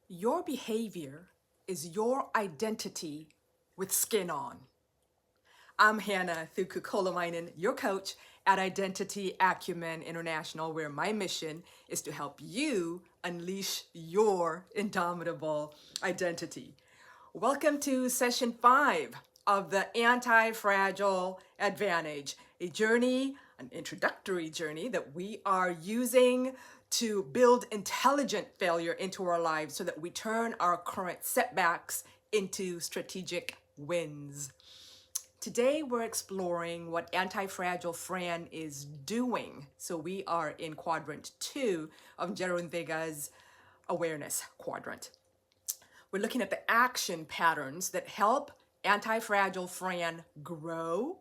Your behavior is your identity with skin on. I'm Hannah Thukukolamainen, your coach at Identity Acumen International, where my mission is to help you unleash your indomitable identity. Welcome to session 5 of the Antifragile Advantage, a journey, an introductory journey that we are using to build intelligent failure into our lives so that we turn our current setbacks into strategic wins. Today we're exploring what Antifragile Fran is doing. So we are in quadrant 2 of Jeroen Vega's awareness quadrant. We're looking at the action patterns that help Antifragile Fran grow,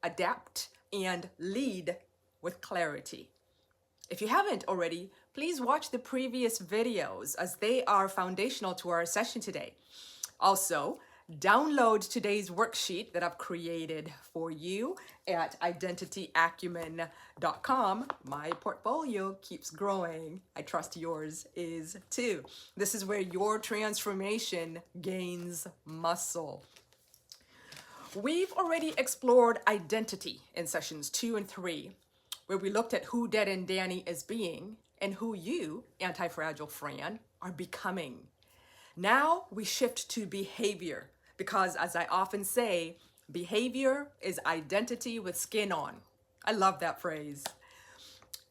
adapt, and lead with clarity. If you haven't already, please watch the previous videos as they are foundational to our session today. Also, download today's worksheet that I've created for you at identityacumen.com. My portfolio keeps growing. I trust yours is too. This is where your transformation gains muscle. We've already explored identity in sessions 2 and 3, where we looked at who Dead and Danny is being and who you, Antifragile Fran, are becoming. Now we shift to behavior because, as I often say, behavior is identity with skin on. I love that phrase.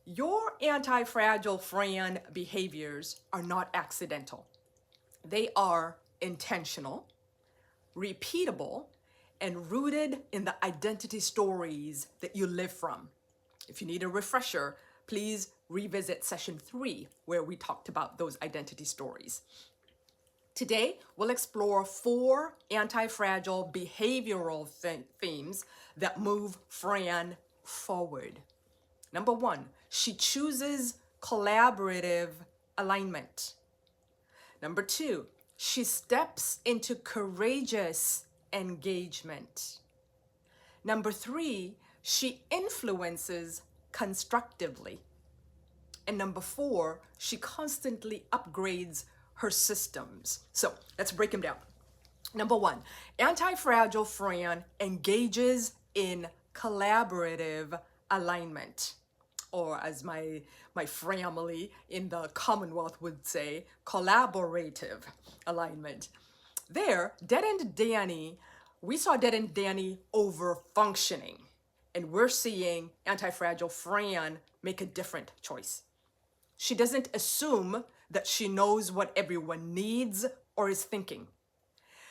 Your Antifragile Fran behaviors are not accidental. They are intentional, repeatable, and rooted in the identity stories that you live from. If you need a refresher, please revisit session 3, where we talked about those identity stories. Today, we'll explore 4 anti-fragile behavioral themes that move Fran forward. Number 1, she chooses collaborative alignment. Number 2, she steps into courageous engagement. Number 3, she influences constructively. And number 4, she constantly upgrades her systems. So let's break them down. Number 1, Antifragile Fran engages in collaborative alignment, or as my family in the Commonwealth would say, collaborative alignment. There, Dead and Danny, we saw Dead and Danny over functioning, and we're seeing Antifragile Fran make a different choice. She doesn't assume that she knows what everyone needs or is thinking.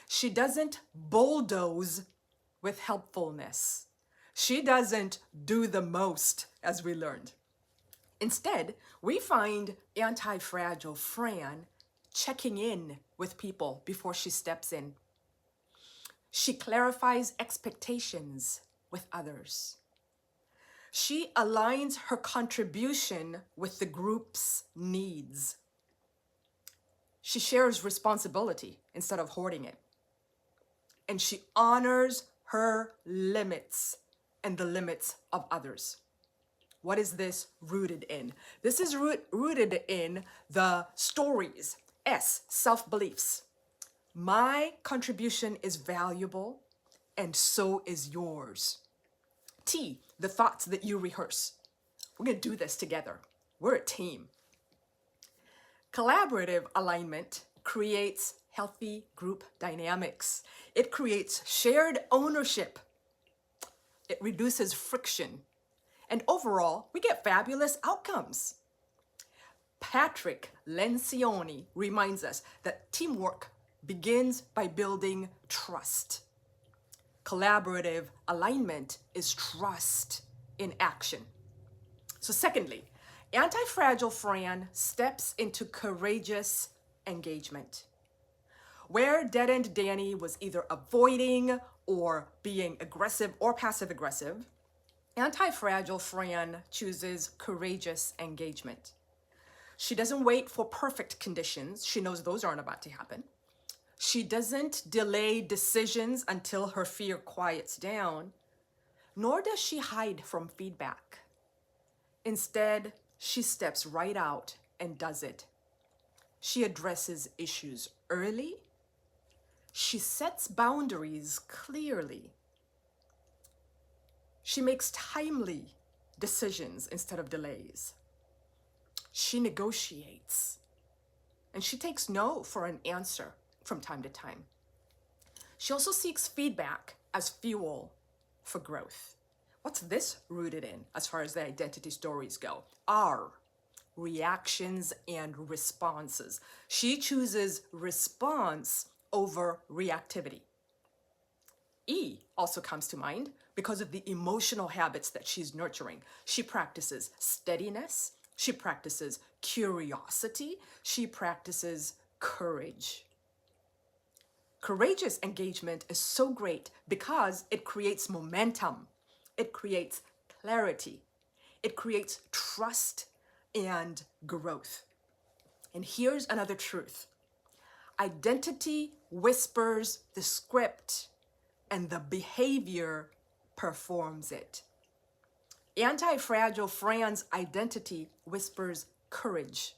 She doesn't bulldoze with helpfulness. She doesn't do the most, as we learned. Instead, we find Antifragile Fran checking in with people before she steps in. She clarifies expectations with others. She aligns her contribution with the group's needs. She shares responsibility instead of hoarding it. And she honors her limits and the limits of others. What is this rooted in? This is rooted in the stories. S, self-beliefs. My contribution is valuable, and so is yours. T, the thoughts that you rehearse. We're going to do this together. We're a team. Collaborative alignment creates healthy group dynamics. It creates shared ownership. It reduces friction. And overall, we get fabulous outcomes. Patrick Lencioni reminds us that teamwork begins by building trust. Collaborative alignment is trust in action. So secondly, Antifragile Fran steps into courageous engagement. Where Dead and Danny was either avoiding or being aggressive or passive-aggressive, Antifragile Fran chooses courageous engagement. She doesn't wait for perfect conditions. She knows those aren't about to happen. She doesn't delay decisions until her fear quiets down, nor does she hide from feedback. Instead, she steps right out and does it. She addresses issues early. She sets boundaries clearly. She makes timely decisions instead of delays. She negotiates. And she takes no for an answer from time to time. She also seeks feedback as fuel for growth. What's this rooted in as far as the identity stories go? R, reactions and responses. She chooses response over reactivity. E also comes to mind because of the emotional habits that she's nurturing. She practices steadiness. She practices curiosity. She practices courage. Courageous engagement is so great because it creates momentum. It creates clarity. It creates trust and growth. And here's another truth. Identity whispers the script and the behavior performs it. Antifragile Fran's identity whispers courage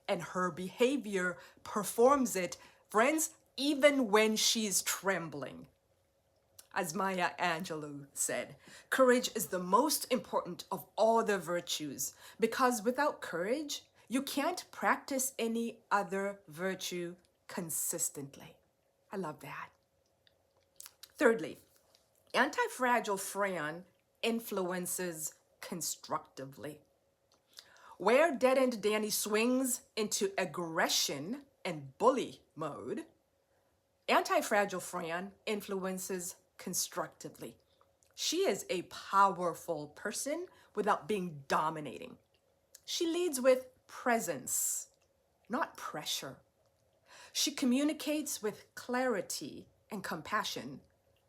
and her behavior performs it, friends, even when she's trembling. As Maya Angelou said, courage is the most important of all the virtues because without courage, you can't practice any other virtue consistently. I love that. Thirdly, Antifragile Fran influences constructively. Where Dead-End Danny swings into aggression and bully mode, Antifragile Fran influences constructively. She is a powerful person without being dominating. She leads with presence, not pressure. She communicates with clarity and compassion,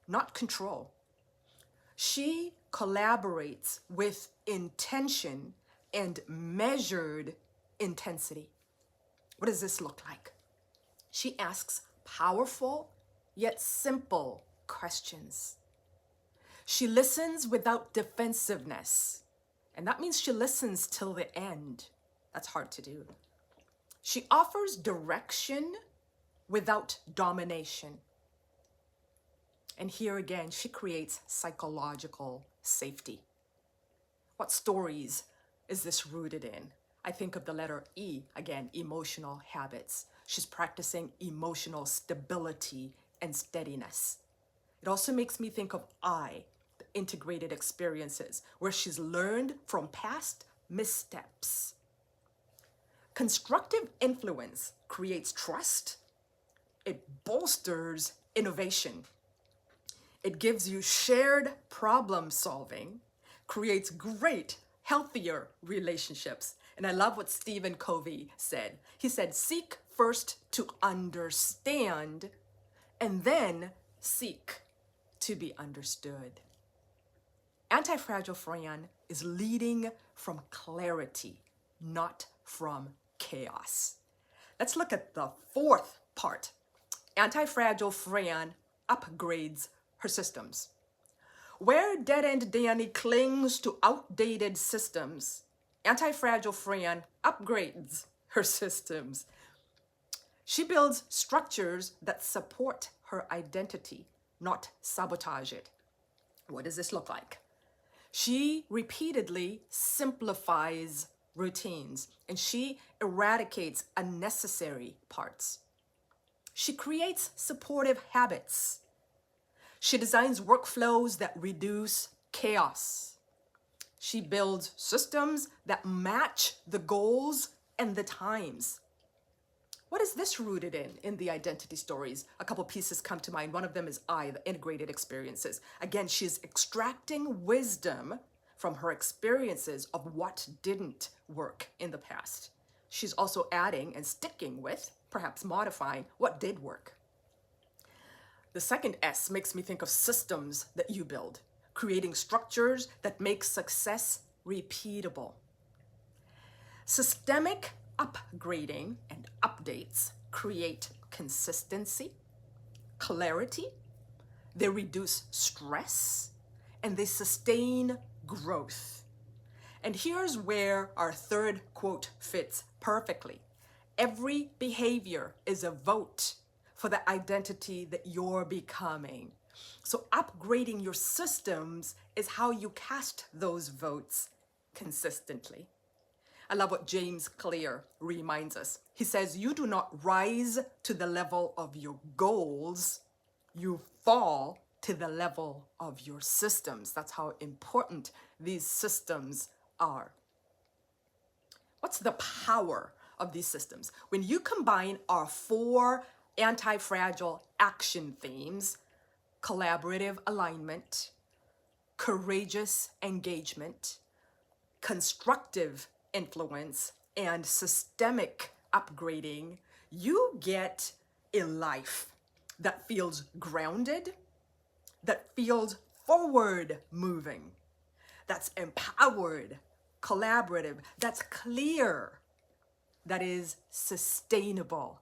not control. She collaborates with intention and measured intensity. What does this look like? She asks powerful yet simple questions. She listens without defensiveness, and that means she listens till the end. That's hard to do. She offers direction without domination. And here again, she creates psychological safety. What stories is this rooted in? I think of the letter E, again, emotional habits. She's practicing emotional stability and steadiness. It also makes me think of I, the integrated experiences, where she's learned from past missteps. Constructive influence creates trust. It bolsters innovation. It gives you shared problem solving, creates great, healthier relationships. And I love what Stephen Covey said. He said, seek first to understand and then seek to be understood. Antifragile Fran is leading from clarity, not from chaos. Let's look at the fourth part. Antifragile Fran upgrades her systems. Where Dead-End Danny clings to outdated systems, Antifragile Fran upgrades her systems. She builds structures that support her identity, not sabotage it. What does this look like? She repeatedly simplifies routines and she eradicates unnecessary parts. She creates supportive habits. She designs workflows that reduce chaos. She builds systems that match the goals and the times. What is this rooted in the identity stories? A couple pieces come to mind. One of them is I, the integrated experiences. Again, she's extracting wisdom from her experiences of what didn't work in the past. She's also adding and sticking with, perhaps modifying, what did work. The second S makes me think of systems that you build, creating structures that make success repeatable. Systemic upgrading and updates create consistency, clarity, they reduce stress, and they sustain growth. And here's where our third quote fits perfectly. Every behavior is a vote for the identity that you're becoming. So upgrading your systems is how you cast those votes consistently. I love what James Clear reminds us. He says, you do not rise to the level of your goals, you fall to the level of your systems. That's how important these systems are. What's the power of these systems? When you combine our 4 anti-fragile action themes, collaborative alignment, courageous engagement, constructive influence, and systemic upgrading, you get a life that feels grounded, that feels forward moving, that's empowered, collaborative, that's clear, that is sustainable.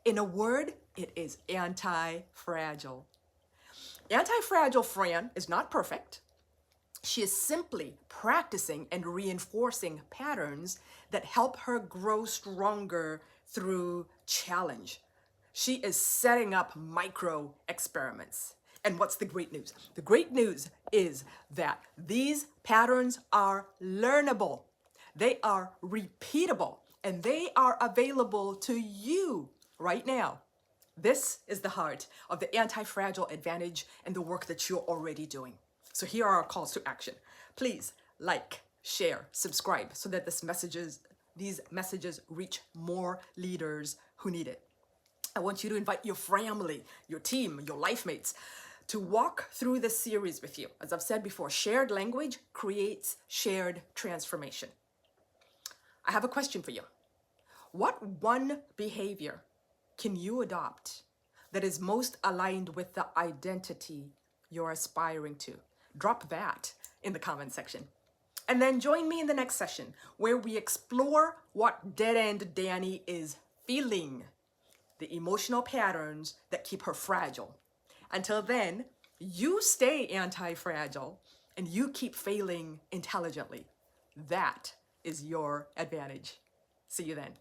In a word, it is anti-fragile. Anti-fragile Fran is not perfect. She is simply practicing and reinforcing patterns that help her grow stronger through challenge. She is setting up micro experiments. And what's the great news? The great news is that these patterns are learnable, they are repeatable, and they are available to you right now. This is the heart of the anti-fragile advantage and the work that you're already doing. So here are our calls to action. Please like, share, subscribe so that these messages reach more leaders who need it. I want you to invite your family, your team, your life mates to walk through this series with you. As I've said before, shared language creates shared transformation. I have a question for you. What one behavior can you adopt that is most aligned with the identity you're aspiring to? Drop that in the comment section. And then join me in the next session where we explore what dead-end Danny is feeling, the emotional patterns that keep her fragile. Until then, you stay anti-fragile and you keep failing intelligently. That is your advantage. See you then.